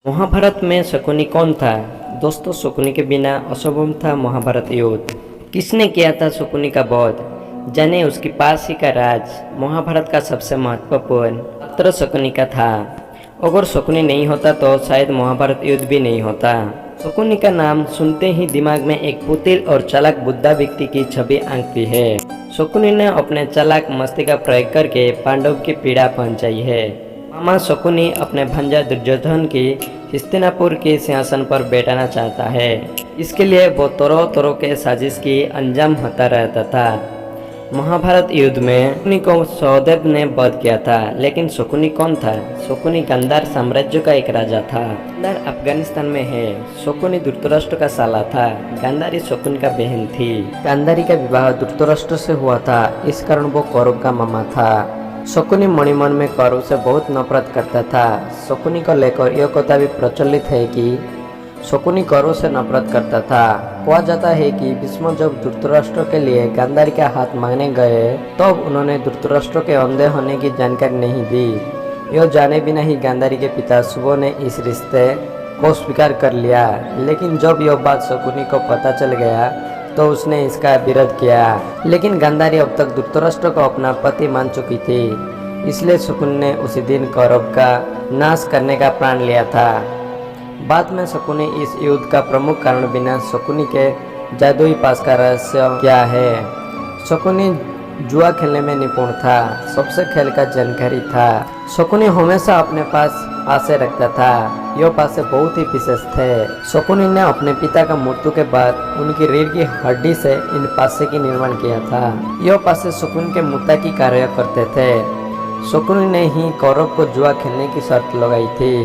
महाभारत में शकुनी कौन था? दोस्तों, शकुनी के बिना असंभव था महाभारत युद्ध। किसने किया था शकुनी का वध? जाने उसकी पास ही का राज। महाभारत का सबसे महत्वपूर्ण पात्र शकुनी का था। अगर शकुनी नहीं होता तो शायद महाभारत युद्ध भी नहीं होता। शकुनी का नाम सुनते ही दिमाग में एक कुटिल और चालाक बुद्धा व्यक्ति की छवि आंकती है। शकुनी ने अपने चालाक मस्ती का प्रयोग करके पांडव की पीड़ा पहुंचाई है। मामा शकुनी अपने भंजा दुर्योधन की हस्तिनापुर के सिंहासन पर बैठाना चाहता है। इसके लिए वो तरह तरह के साजिश की अंजाम होता रहता था। महाभारत युद्ध में शकुनी को सहदेव ने वध किया था, लेकिन शकुनी कौन था? शकुनी गांधार साम्राज्य का एक राजा था। गांधार अफगानिस्तान में है। शकुनी धृतराष्ट्र का साला था। गांधारी शकुनी का बहन थी। गांधारी का विवाह धृतराष्ट्र से हुआ था, इस कारण वो कौरव का मामा था। शकुनी मणिमन में कौरव से बहुत नफरत करता था। शकुनी को लेकर यह कथा भी प्रचलित है कि शकुनी कौरव से नफरत करता था। कहा जाता है कि भीष्म जब धृतराष्ट्र के लिए गांधारी का हाथ मांगने गए तब उन्होंने धृतराष्ट्र के अंधे होने की जानकारी नहीं दी। यह जाने बिना ही गांधारी के पिता शुभो ने इस रिश्ते को स्वीकार कर लिया, लेकिन जब यह बात शकुनी को पता चल गया तो उसने इसका विरोध किया। लेकिन गांधारी अब तक धृतराष्ट्र को अपना पति मान चुकी थी, इसलिए शकुनी ने उसी दिन कौरव का नाश करने का प्रण लिया था। बाद में शकुनी इस युद्ध का प्रमुख कारण बिना शकुनी के जादुई पास का रहस्य क्या है। शकुनी जुआ खेलने में निपुण था, सबसे खेल का जानकारी था। शकुनी हमेशा अपने पास पासे रखता था। यह पासे बहुत ही विशेष थे। शकुनी ने अपने पिता का मृत्यु के बाद उनकी रीढ़ की हड्डी से इन पासे की निर्माण किया था। यह पासे शकुनी के मुद्दा की कार्य करते थे। शकुनी ने ही कौरव को जुआ खेलने की शर्त लगाई थी।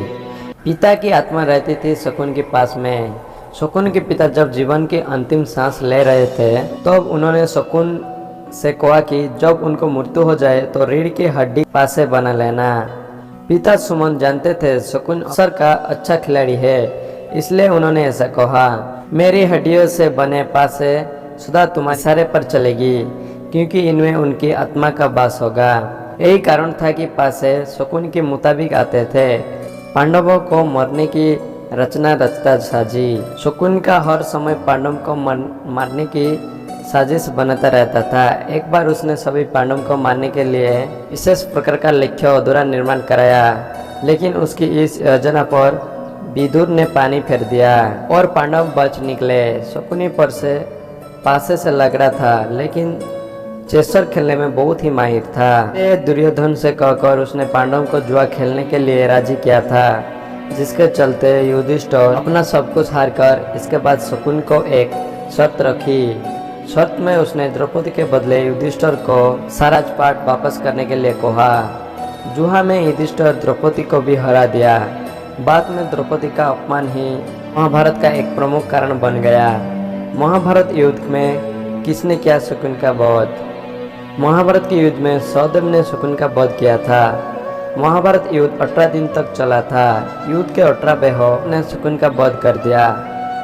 पिता की आत्मा रहती थी शकुनी के पास में। शकुनी के पिता जब जीवन की अंतिम सांस ले रहे थे तब उन्होंने शकुनी से कहा कि जब उनको मृत्यु हो जाए तो रीढ़ की हड्डी पासे बना लेना। पिता सुमन जानते थे शकुनी अवसर का अच्छा खिलाड़ी है, इसलिए उन्होंने ऐसा कहा। मेरी हड्डियों से बने पासे सदा तुम्हारे इशारे पर चलेगी, क्योंकि इनमें उनकी आत्मा का वास होगा। यही कारण था कि पासे शकुनी के मुताबिक आते थे। पांडवों को मरने की रचना रचता साजी। शकुनी का हर समय पांडव को मारने की साजिश बनाता रहता था। एक बार उसने सभी पांडवों को मारने के लिए विशेष प्रकार का लेख्य अधूरा निर्माण कराया, लेकिन उसकी इस योजना पर विदुर ने पानी फेर दिया और पांडव बच निकले। शकुनी पर से पासे से लग रहा था, लेकिन चेसर खेलने में बहुत ही माहिर था। दुर्योधन से कहकर उसने पांडवों को जुआ खेलने के लिए राजी किया था, जिसके चलते युधिष्ठिर अपना सब कुछ हार कर इसके बाद शकुनी को एक शर्त रखी। शर्त में उसने द्रौपदी के बदले युधिष्ठिर को सारा राजपाट वापस करने के लिए कहा। जुआ में युधिष्ठिर द्रौपदी को भी हरा दिया। बाद में द्रौपदी का अपमान ही महाभारत का एक प्रमुख कारण बन गया। महाभारत युद्ध में किसने किया शकुनी का वध? महाभारत के युद्ध में सहदेव ने शकुनी का वध किया था। महाभारत युद्ध 18 दिन तक चला था। युद्ध के 18वें ने शकुनी का वध कर दिया।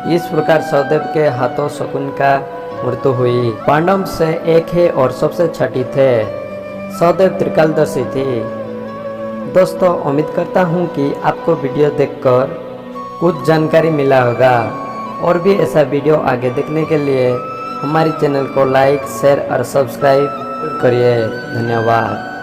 इस प्रकार सहदेव के हाथों शकुनी का मृत्यु हुई। पांडव से एक है और सबसे छठी थे। सहदेव त्रिकालदर्शी थी। दोस्तों, उम्मीद करता हूँ कि आपको वीडियो देखकर कुछ जानकारी मिला होगा। और भी ऐसा वीडियो आगे देखने के लिए हमारे चैनल को लाइक, शेयर और सब्सक्राइब करिए। धन्यवाद।